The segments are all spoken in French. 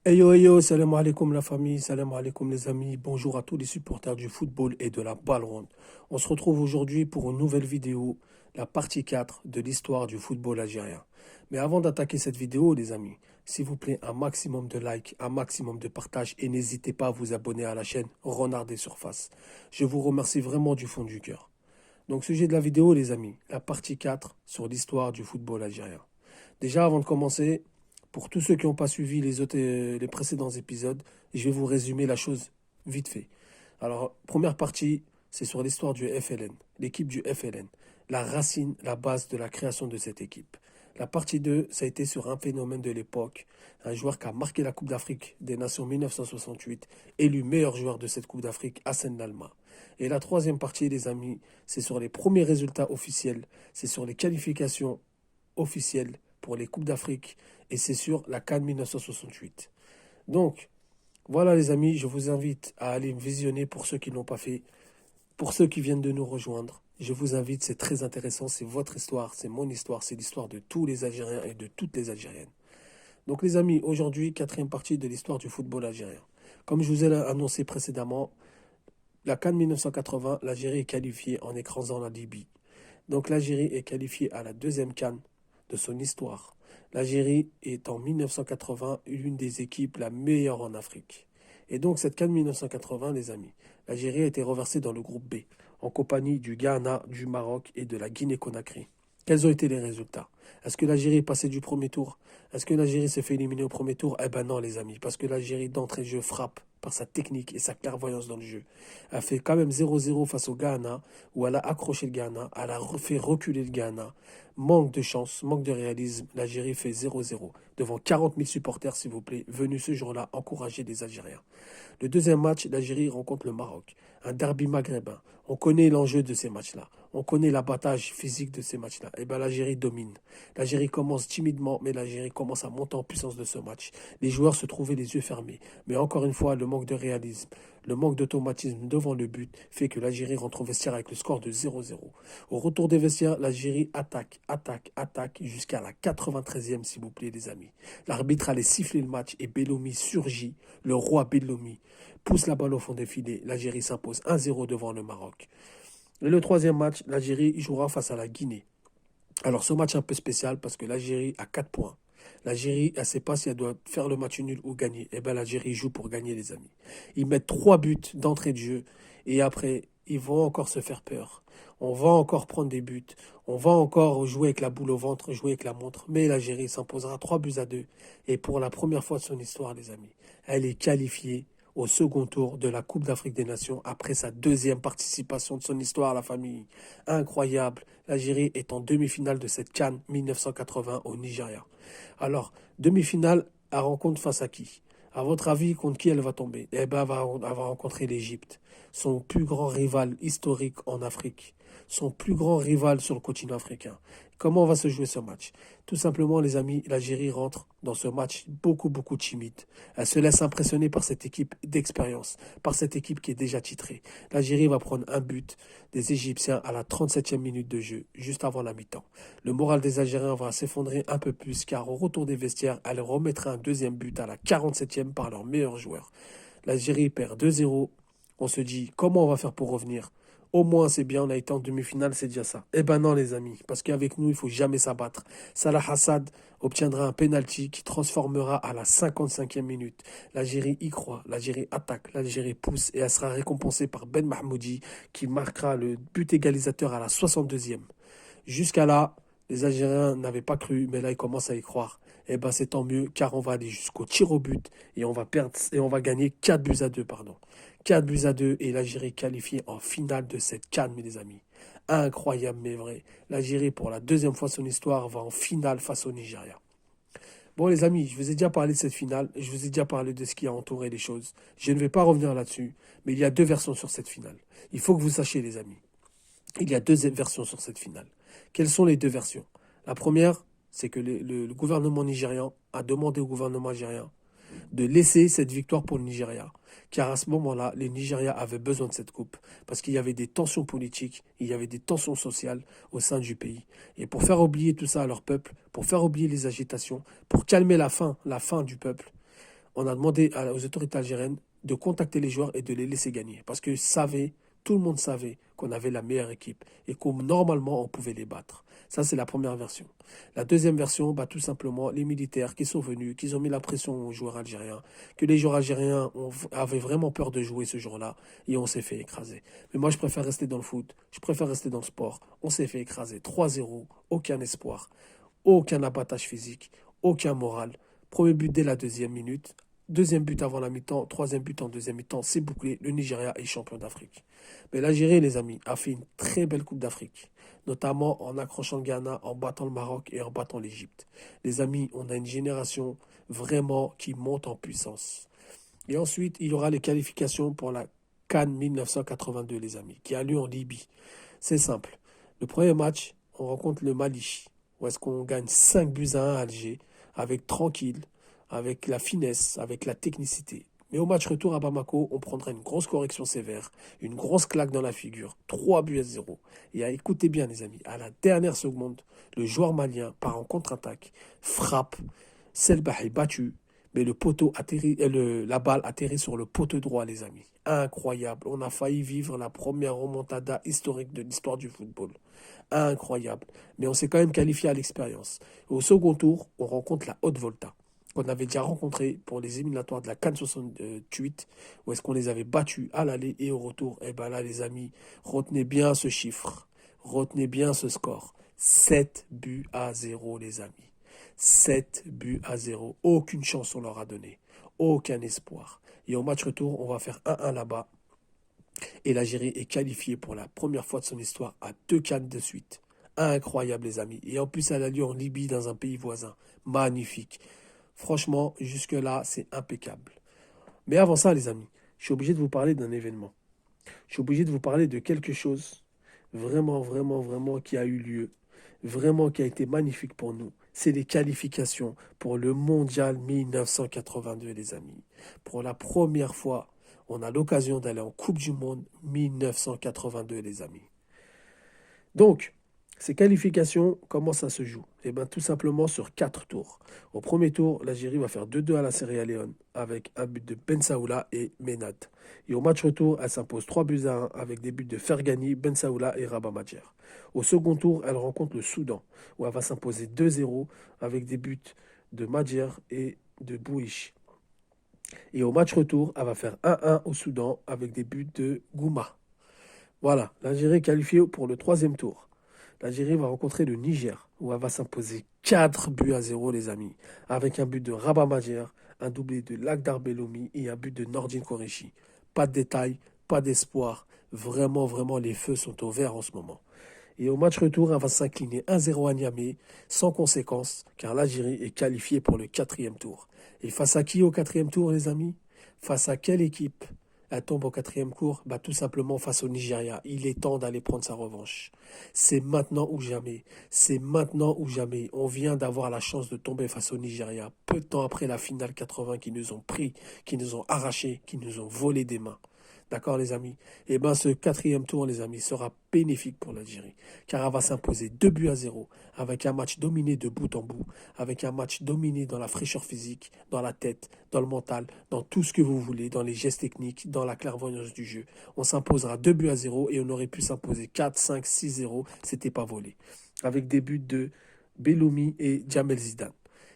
Hey yo, salam alaikum la famille, salam alaikum les amis, bonjour à tous les supporters du football et de la balle ronde. On se retrouve aujourd'hui pour une nouvelle vidéo, la partie 4 de l'histoire du football algérien. Mais avant d'attaquer cette vidéo les amis, s'il vous plaît un maximum de likes, un maximum de partage et n'hésitez pas à vous abonner à la chaîne Renard des Surfaces. Je vous remercie vraiment du fond du cœur. Donc sujet de la vidéo les amis, la partie 4 sur l'histoire du football algérien. Déjà avant de commencer, pour tous ceux qui n'ont pas suivi les précédents épisodes, je vais vous résumer la chose vite fait. Alors, première partie, c'est sur l'histoire du FLN, l'équipe du FLN, la racine, la base de la création de cette équipe. La partie 2, ça a été sur un phénomène de l'époque, un joueur qui a marqué la Coupe d'Afrique des Nations 1968, élu meilleur joueur de cette Coupe d'Afrique, Hassan Nalma. Et la troisième partie, les amis, c'est sur les premiers résultats officiels, c'est sur les qualifications officielles pour les Coupes d'Afrique et c'est sur la CAN 1968. Donc, voilà les amis, je vous invite à aller visionner pour ceux qui ne l'ont pas fait. Pour ceux qui viennent de nous rejoindre, je vous invite, c'est très intéressant, c'est votre histoire, c'est mon histoire, c'est l'histoire de tous les Algériens et de toutes les Algériennes. Donc les amis, aujourd'hui, quatrième partie de l'histoire du football algérien. Comme je vous ai annoncé précédemment, la CAN 1980, l'Algérie est qualifiée en écrasant la Libye. Donc l'Algérie est qualifiée à la deuxième CAN de son histoire. L'Algérie est en 1980 l'une des équipes la meilleure en Afrique. Et donc cette CAN 1980, les amis, l'Algérie a été reversée dans le groupe B, en compagnie du Ghana, du Maroc et de la Guinée-Conakry. Quels ont été les résultats? Est-ce que l'Algérie est passée du premier tour? Est-ce que l'Algérie s'est fait éliminer au premier tour? Eh ben non, les amis, parce que l'Algérie d'entrée de jeu frappe par sa technique et sa clairvoyance dans le jeu. Elle fait quand même 0-0 face au Ghana, où elle a accroché le Ghana, elle a fait reculer le Ghana. Manque de chance, manque de réalisme, l'Algérie fait 0-0, devant 40 000 supporters, s'il vous plaît, venus ce jour-là encourager les Algériens. Le deuxième match, l'Algérie rencontre le Maroc, un derby maghrébin. On connaît l'enjeu de ces matchs-là. On connaît l'abattage physique de ces matchs-là. Et bien l'Algérie domine. L'Algérie commence timidement, mais l'Algérie commence à monter en puissance de ce match. Les joueurs se trouvaient les yeux fermés. Mais encore une fois, le manque de réalisme, le manque d'automatisme devant le but fait que l'Algérie rentre au vestiaire avec le score de 0-0. Au retour des vestiaires, l'Algérie attaque, attaque, attaque jusqu'à la 93e, s'il vous plaît, les amis. L'arbitre allait siffler le match et Bellomi surgit, le roi Bellomi, pousse la balle au fond des filets. L'Algérie s'impose 1-0 devant le Maroc. Et le troisième match, l'Algérie jouera face à la Guinée. Alors ce match est un peu spécial parce que l'Algérie a 4 points. L'Algérie, elle ne sait pas si elle doit faire le match nul ou gagner. Eh bien l'Algérie joue pour gagner les amis. Ils mettent 3 buts d'entrée de jeu et après, ils vont encore se faire peur. On va encore prendre des buts. On va encore jouer avec la boule au ventre, jouer avec la montre. Mais l'Algérie s'imposera 3-2. Et pour la première fois de son histoire, les amis, elle est qualifiée au second tour de la Coupe d'Afrique des Nations après sa deuxième participation de son histoire à la famille. Incroyable, l'Algérie est en demi-finale de cette CAN 1980 au Nigeria. Alors, demi-finale, elle rencontre face à qui? À votre avis, contre qui elle va tomber? Eh bien, elle va rencontrer l'Égypte, son plus grand rival historique en Afrique, son plus grand rival sur le continent africain. Comment va se jouer ce match? Tout simplement, les amis, l'Algérie rentre dans ce match beaucoup timide. Elle se laisse impressionner par cette équipe d'expérience, par cette équipe qui est déjà titrée. L'Algérie va prendre un but des Égyptiens à la 37e minute de jeu, juste avant la mi-temps. Le moral des Algériens va s'effondrer un peu plus car au retour des vestiaires, elle remettra un deuxième but à la 47e par leur meilleur joueur. L'Algérie perd 2-0. On se dit comment on va faire pour revenir? Au moins, c'est bien, on a été en demi-finale, c'est déjà ça. Eh ben non, les amis, parce qu'avec nous, il faut jamais s'abattre. Salah Hassad obtiendra un penalty qui transformera à la 55e minute. L'Algérie y croit, l'Algérie attaque, l'Algérie pousse et elle sera récompensée par Ben Mahmoudi qui marquera le but égalisateur à la 62e. Jusqu'à là, les Algériens n'avaient pas cru, mais là, ils commencent à y croire. Eh ben, c'est tant mieux, car on va aller jusqu'au tir au but et on va perdre et on va gagner 4-2, pardon. 4-2 et l'Algérie qualifiée en finale de cette CAN, mes amis. Incroyable, mais vrai. L'Algérie, pour la deuxième fois de son histoire, va en finale face au Nigeria. Bon, les amis, je vous ai déjà parlé de cette finale, je vous ai déjà parlé de ce qui a entouré les choses. Je ne vais pas revenir là-dessus, mais il y a deux versions sur cette finale. Il faut que vous sachiez, les amis. Il y a deux versions sur cette finale. Quelles sont les deux versions? La première, c'est que le gouvernement nigérian a demandé au gouvernement algérien de laisser cette victoire pour le Nigeria. Car à ce moment-là, les Nigérias avaient besoin de cette coupe. Parce qu'il y avait des tensions politiques, il y avait des tensions sociales au sein du pays. Et pour faire oublier tout ça à leur peuple, pour faire oublier les agitations, pour calmer la faim du peuple, on a demandé aux autorités algériennes de contacter les joueurs et de les laisser gagner. Parce que tout le monde savait qu'on avait la meilleure équipe et que normalement on pouvait les battre. Ça, c'est la première version. La deuxième version, tout simplement, les militaires qui sont venus, qui ont mis la pression aux joueurs algériens, que les joueurs algériens avaient vraiment peur de jouer ce jour-là et on s'est fait écraser. Mais moi, je préfère rester dans le foot, je préfère rester dans le sport. On s'est fait écraser 3-0, aucun espoir, aucun abattage physique, aucun moral. Premier but dès la deuxième minute. Deuxième but avant la mi-temps, troisième but en deuxième mi-temps, c'est bouclé. Le Nigeria est champion d'Afrique. Mais l'Algérie, les amis, a fait une très belle Coupe d'Afrique, notamment en accrochant le Ghana, en battant le Maroc et en battant l'Égypte. Les amis, on a une génération vraiment qui monte en puissance. Et ensuite, il y aura les qualifications pour la CAN 1982, les amis, qui a lieu en Libye. C'est simple. Le premier match, on rencontre le Mali, où est-ce qu'on gagne 5-1 à Alger, avec tranquille, avec la finesse, avec la technicité. Mais au match retour à Bamako, on prendra une grosse correction sévère, une grosse claque dans la figure, 3-0. Et écoutez bien les amis, à la dernière seconde, le joueur malien part en contre-attaque, frappe, Selbah est battu, mais la balle atterrit sur le poteau droit les amis. Incroyable, on a failli vivre la première remontada historique de l'histoire du football. Incroyable, mais on s'est quand même qualifié à l'expérience. Au second tour, on rencontre la Haute-Volta, qu'on avait déjà rencontré pour les éliminatoires de la CAN 68, où est-ce qu'on les avait battus à l'aller et au retour. Et bien là, les amis, retenez bien ce chiffre, retenez bien ce score. 7-0, les amis. 7-0. Aucune chance on leur a donné. Aucun espoir. Et au match retour, on va faire 1-1 là-bas. Et l'Algérie est qualifiée pour la première fois de son histoire à 2 CAN de suite. Incroyable, les amis. Et en plus, elle a lieu en Libye, dans un pays voisin. Magnifique. Franchement, jusque-là, c'est impeccable. Mais avant ça, les amis, je suis obligé de vous parler d'un événement. Je suis obligé de vous parler de quelque chose vraiment, vraiment, vraiment qui a eu lieu. Vraiment qui a été magnifique pour nous. C'est les qualifications pour le Mondial 1982, les amis. Pour la première fois, on a l'occasion d'aller en Coupe du Monde 1982, les amis. Donc, ces qualifications, comment ça se joue? Eh bien, tout simplement sur 4 tours. Au premier tour, l'Algérie va faire 2-2 à la Sierra Leone avec un but de Ben Saoula et Ménad. Et au match retour, elle s'impose 3-1 avec des buts de Fergani, Ben Saoula et Rabat Madjer. Au second tour, elle rencontre le Soudan, où elle va s'imposer 2-0 avec des buts de Madjer et de Bouiche. Et au match retour, elle va faire 1-1 au Soudan avec des buts de Gouma. Voilà, l'Algérie est qualifiée pour le troisième tour. L'Algérie va rencontrer le Niger, où elle va s'imposer 4-0, les amis, avec un but de Rabat Madjer, un doublé de Lakhdar Belloumi et un but de Nordin Koreshi. Pas de détails, pas d'espoir. Vraiment, vraiment, les feux sont au vert en ce moment. Et au match retour, elle va s'incliner 1-0 à Niamey, sans conséquence, car l'Algérie est qualifiée pour le quatrième tour. Et face à qui au quatrième tour, les amis? Face à quelle équipe? Elle tombe au quatrième tour, tout simplement face au Nigeria. Il est temps d'aller prendre sa revanche. C'est maintenant ou jamais. C'est maintenant ou jamais. On vient d'avoir la chance de tomber face au Nigeria, peu de temps après la finale 80 qui nous ont pris, qui nous ont arrachés, qui nous ont volé des mains. D'accord, les amis? Eh bien, ce quatrième tour, les amis, sera bénéfique pour l'Algérie, car elle va s'imposer 2-0, avec un match dominé de bout en bout, avec un match dominé dans la fraîcheur physique, dans la tête, dans le mental, dans tout ce que vous voulez, dans les gestes techniques, dans la clairvoyance du jeu. On s'imposera 2-0 et on aurait pu s'imposer 4, 5, 6-0, c'était pas volé, avec des buts de Belloumi et Djamel Zidane.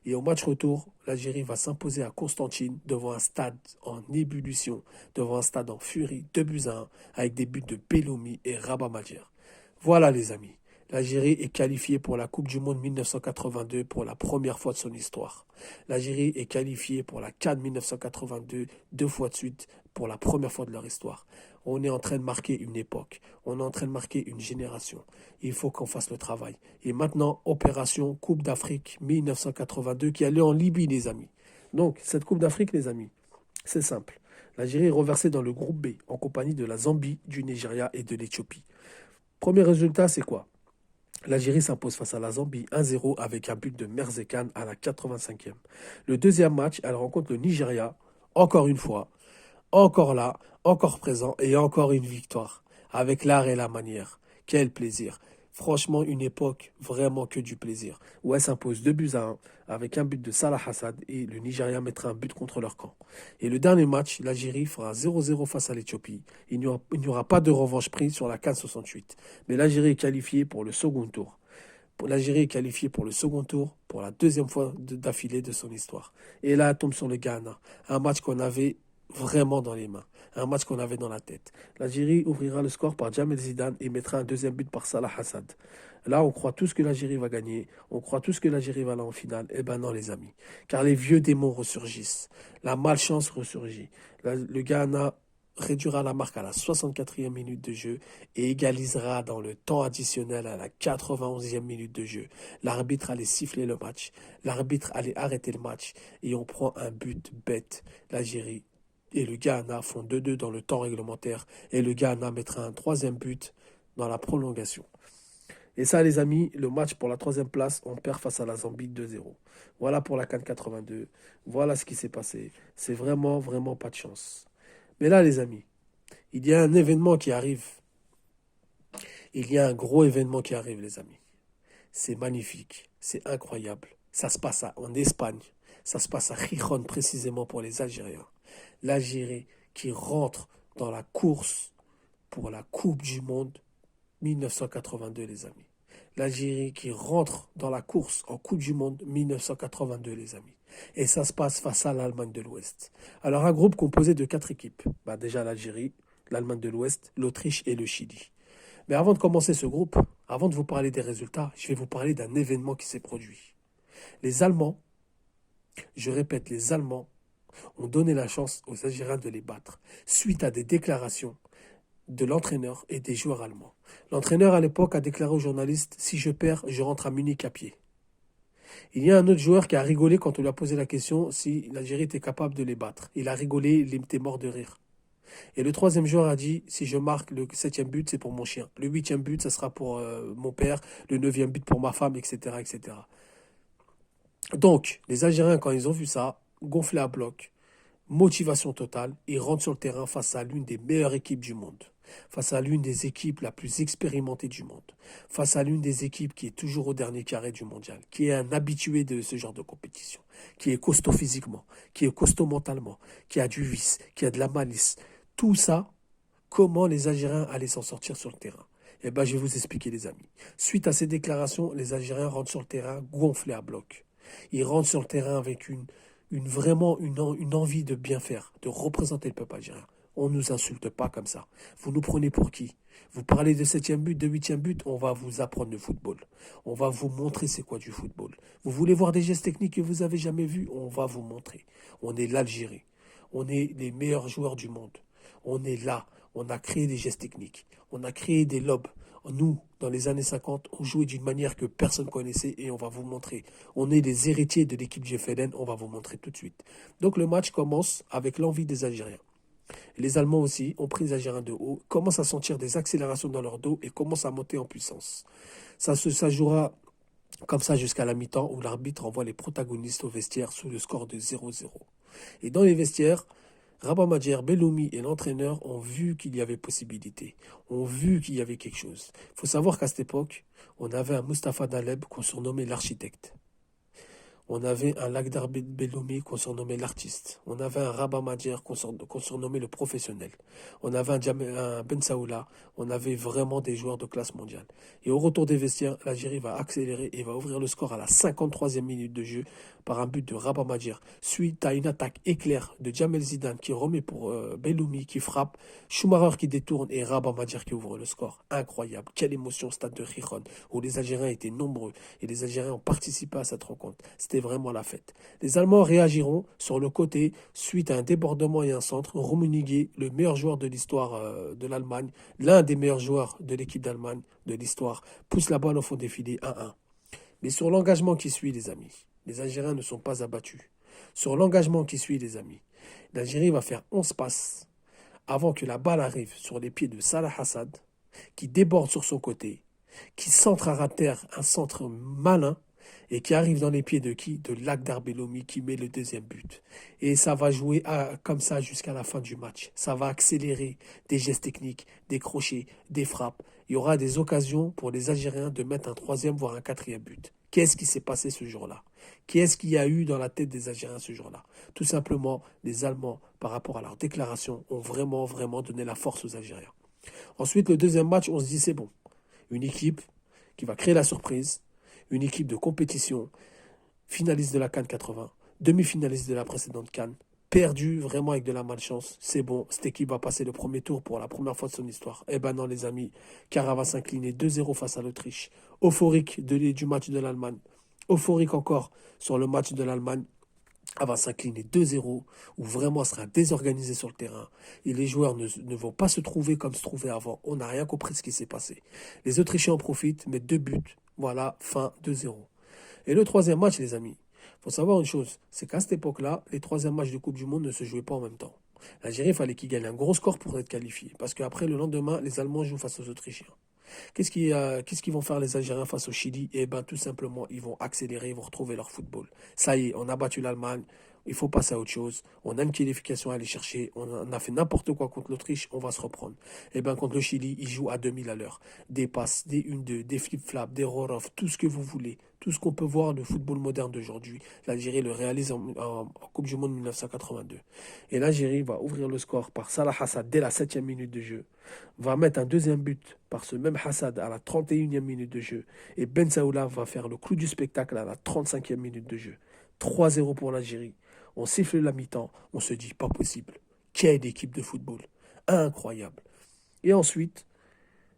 Et au match retour, l'Algérie va s'imposer à Constantine devant un stade en ébullition, devant un stade en furie, 2-1, avec des buts de Belloumi et Rabat Madjer. Voilà les amis, l'Algérie est qualifiée pour la Coupe du Monde 1982 pour la première fois de son histoire. L'Algérie est qualifiée pour la CAN 1982 2 fois de suite pour la première fois de leur histoire. On est en train de marquer une époque, on est en train de marquer une génération. Il faut qu'on fasse le travail. Et maintenant, opération Coupe d'Afrique 1982 qui a lieu en Libye, les amis. Donc, cette Coupe d'Afrique, les amis, c'est simple. L'Algérie est reversée dans le groupe B en compagnie de la Zambie, du Nigeria et de l'Éthiopie. Premier résultat, c'est quoi? L'Algérie s'impose face à la Zambie 1-0 avec un but de Merzekan à la 85e. Le deuxième match, elle rencontre le Nigeria, encore une fois, encore là, encore présent et encore une victoire, avec l'art et la manière. Quel plaisir. Franchement, une époque vraiment que du plaisir. Ouais, s'impose 2 buts à 1 avec un but de Salah Hassad et le Nigeria mettra un but contre leur camp. Et le dernier match, l'Algérie fera 0-0 face à l'Éthiopie. Il n'y aura pas de revanche prise sur la CAN 68. Mais l'Algérie est qualifiée pour le second tour. L'Algérie est qualifiée pour le second tour pour la deuxième fois d'affilée de son histoire. Et là, elle tombe sur le Ghana. Un match qu'on avait vraiment dans les mains. Un match qu'on avait dans la tête. L'Algérie ouvrira le score par Jamel Zidane et mettra un deuxième but par Salah Hassad. Là, on croit tous que l'Algérie va gagner. On croit tous que l'Algérie va aller en finale. Eh ben non, les amis. Car les vieux démons ressurgissent. La malchance ressurgit. Le Ghana réduira la marque à la 64e minute de jeu et égalisera dans le temps additionnel à la 91e minute de jeu. L'arbitre allait siffler le match, l'arbitre allait arrêter le match et on prend un but bête. L'Algérie et le Ghana font 2-2 dans le temps réglementaire et le Ghana mettra un troisième but dans la prolongation. Et ça, les amis, le match pour la troisième place, on perd face à la Zambie 2-0. Voilà pour la CAN 82. Voilà ce qui s'est passé. C'est vraiment, vraiment pas de chance. Mais là, les amis, il y a un événement qui arrive. Il y a un gros événement qui arrive, les amis. C'est magnifique, c'est incroyable. Ça se passe en Espagne. Ça se passe à Gijón précisément pour les Algériens. L'Algérie qui rentre dans la course pour la Coupe du Monde 1982, les amis. L'Algérie qui rentre dans la course en Coupe du Monde 1982, les amis. Et ça se passe face à l'Allemagne de l'Ouest. Alors un groupe composé de 4 équipes. Déjà l'Algérie, l'Allemagne de l'Ouest, l'Autriche et le Chili. Mais avant de commencer ce groupe, avant de vous parler des résultats, je vais vous parler d'un événement qui s'est produit. Les Allemands, je répète, les Allemands ont donné la chance aux Algériens de les battre, suite à des déclarations de l'entraîneur et des joueurs allemands. L'entraîneur à l'époque a déclaré aux journalistes « Si je perds, je rentre à Munich à pied ». Il y a un autre joueur qui a rigolé quand on lui a posé la question si l'Algérie était capable de les battre. Il a rigolé, il était mort de rire. Et le troisième joueur a dit, si je marque le 7e but, c'est pour mon chien. Le 8e but, ça sera pour mon père. Le 9e but pour ma femme, etc., etc. Donc, les Algériens, quand ils ont vu ça, gonflés à bloc, motivation totale, ils rentrent sur le terrain face à l'une des meilleures équipes du monde. Face à l'une des équipes la plus expérimentée du monde. Face à l'une des équipes qui est toujours au dernier carré du mondial. Qui est un habitué de ce genre de compétition. Qui est costaud physiquement. Qui est costaud mentalement. Qui a du vice. Qui a de la malice. Tout ça, comment les Algériens allaient s'en sortir sur le terrain? Eh bien, je vais vous expliquer, les amis. Suite à ces déclarations, les Algériens rentrent sur le terrain gonflés à bloc. Ils rentrent sur le terrain avec vraiment une envie de bien faire, de représenter le peuple algérien. On ne nous insulte pas comme ça. Vous nous prenez pour qui? Vous parlez de 7e but, de 8e but, on va vous apprendre le football. On va vous montrer c'est quoi du football. Vous voulez voir des gestes techniques que vous n'avez jamais vus? On va vous montrer. On est l'Algérie. On est les meilleurs joueurs du monde. On est là. On a créé des gestes techniques. On a créé des lobes. Nous, dans les années 50, on jouait d'une manière que personne ne connaissait et on va vous montrer. On est les héritiers de l'équipe GFLN, on va vous montrer tout de suite. Donc le match commence avec l'envie des Algériens. Les Allemands aussi ont pris les Algériens de haut, commencent à sentir des accélérations dans leur dos et commencent à monter en puissance. Ça jouera comme ça jusqu'à la mi-temps où l'arbitre envoie les protagonistes au vestiaire sous le score de 0-0. Et dans les vestiaires, Rabat Madjer, Belloumi et l'entraîneur ont vu qu'il y avait possibilité, ont vu qu'il y avait quelque chose. Il faut savoir qu'à cette époque, on avait un Mustapha Daleb qu'on surnommait l'architecte. On avait un Lakhdar Belloumi qu'on surnommait l'artiste. On avait un Rabat Madjer qu'on surnommait le professionnel. On avait un Ben Saoula. On avait vraiment des joueurs de classe mondiale. Et au retour des vestiaires, l'Algérie va accélérer et va ouvrir le score à la 53e minute de jeu par un but de Rabat Madjer. Suite à une attaque éclair de Jamel Zidane qui remet pour Belloumi qui frappe, Schumacher qui détourne et Rabat Madjer qui ouvre le score. Incroyable. Quelle émotion au stade de Gijón où les Algériens étaient nombreux et les Algériens ont participé à cette rencontre. C'était vraiment la fête. Les Allemands réagiront sur le côté suite à un débordement et un centre. Rummenigge, le meilleur joueur de l'histoire de l'Allemagne, l'un des meilleurs joueurs de l'équipe d'Allemagne de l'histoire, pousse la balle au fond des filets 1-1. Mais sur l'engagement qui suit, les amis, les Algériens ne sont pas abattus. Sur l'engagement qui suit, les amis, l'Algérie va faire 11 passes avant que la balle arrive sur les pieds de Salah Hassad, qui déborde sur son côté, qui centre à terre un centre malin, et qui arrive dans les pieds de qui? De Lakhdar Belloumi qui met le deuxième but. Et ça va jouer comme ça jusqu'à la fin du match. Ça va accélérer des gestes techniques, des crochets, des frappes. Il y aura des occasions pour les Algériens de mettre un troisième, voire un quatrième but. Qu'est-ce qui s'est passé ce jour-là? Qu'est-ce qu'il y a eu dans la tête des Algériens ce jour-là? Tout simplement, les Allemands, par rapport à leur déclaration, ont vraiment, vraiment donné la force aux Algériens. Ensuite, le deuxième match, on se dit c'est bon. Une équipe qui va créer la surprise, une équipe de compétition, finaliste de la CAN 80, demi-finaliste de la précédente CAN, perdu vraiment avec de la malchance. C'est bon, cette équipe va passer le premier tour pour la première fois de son histoire. Eh ben non les amis, Cara va s'incliner 2-0 face à l'Autriche. Euphorique du match de l'Allemagne. Euphorique encore sur le match de l'Allemagne. Elle va s'incliner 2-0, où vraiment elle sera désorganisée sur le terrain. Et les joueurs ne vont pas se trouver comme se trouvaient avant. On n'a rien compris de ce qui s'est passé. Les Autrichiens en profitent, mettent 2 buts. Voilà, fin 2-0. Et le troisième match, les amis, il faut savoir une chose, c'est qu'à cette époque-là, les troisièmes matchs de Coupe du Monde ne se jouaient pas en même temps. L'Algérie, il fallait qu'il gagne un gros score pour être qualifié. Parce qu'après, le lendemain, les Allemands jouent face aux Autrichiens. Qu'est-ce qu'ils vont faire les Algériens face au Chili? Eh bien, tout simplement, ils vont accélérer, ils vont retrouver leur football. Ça y est, on a battu l'Allemagne, il faut passer à autre chose. On a une qualification à aller chercher, on a fait n'importe quoi contre l'Autriche, on va se reprendre. Eh bien, contre le Chili, ils jouent à 2000 à l'heure. Des passes, des 1-2, des flip-flaps, des roll-off, tout ce que vous voulez. Tout ce qu'on peut voir de football moderne d'aujourd'hui. L'Algérie le réalise en Coupe du Monde 1982. Et l'Algérie va ouvrir le score par Salah Hassad dès la 7e minute de jeu. Va mettre un deuxième but par ce même Hassad à la 31e minute de jeu. Et Ben Saoula va faire le clou du spectacle à la 35e minute de jeu. 3-0 pour l'Algérie. On siffle la mi-temps. On se dit pas possible. Quelle équipe de football. Incroyable. Et ensuite,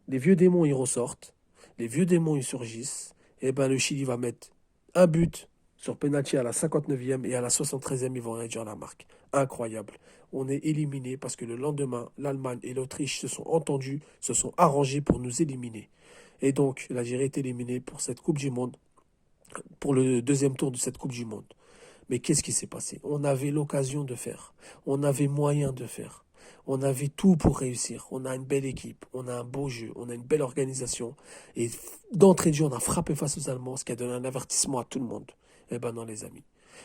les vieux démons, ils ressortent. Les vieux démons, ils surgissent. Et ben le Chili va mettre un but sur penalty à la 59e et à la 73e, ils vont réduire la marque. Incroyable. On est éliminé parce que le lendemain, l'Allemagne et l'Autriche se sont entendus, se sont arrangés pour nous éliminer. Et donc, l'Algérie est éliminée pour cette Coupe du Monde, pour le deuxième tour de cette Coupe du Monde. Mais qu'est-ce qui s'est passé? On avait l'occasion de faire. On avait moyen de faire. On avait tout pour réussir. On a une belle équipe, on a un beau jeu, on a une belle organisation. Et d'entrée de jeu, on a frappé face aux Allemands, ce qui a donné un avertissement à tout le monde. Eh ben non, les amis.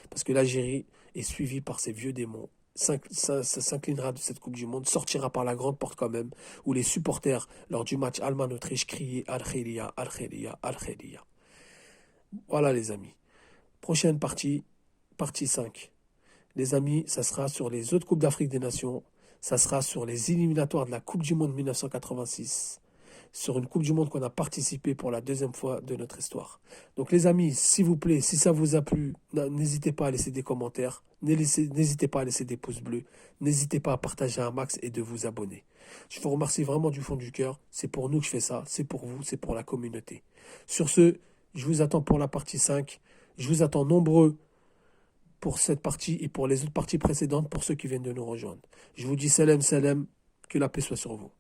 Parce que l'Algérie est suivie par ces vieux démons. Ça s'inclinera de cette Coupe du Monde, sortira par la grande porte quand même, où les supporters, lors du match Allemagne-Autriche, criaient Al-Khélia, Al-Khélia, Al-Khélia. Voilà, les amis. Prochaine partie, partie 5. Les amis, ça sera sur les autres Coupes d'Afrique des Nations. Ça sera sur les éliminatoires de la Coupe du Monde 1986. Sur une Coupe du Monde qu'on a participé pour la deuxième fois de notre histoire. Donc les amis, s'il vous plaît, si ça vous a plu, n'hésitez pas à laisser des commentaires. N'hésitez pas à laisser des pouces bleus. N'hésitez pas à partager un max et de vous abonner. Je vous remercie vraiment du fond du cœur. C'est pour nous que je fais ça. C'est pour vous. C'est pour la communauté. Sur ce, je vous attends pour la partie 5. Je vous attends nombreux pour cette partie et pour les autres parties précédentes pour ceux qui viennent de nous rejoindre. Je vous dis salam salam, que la paix soit sur vous.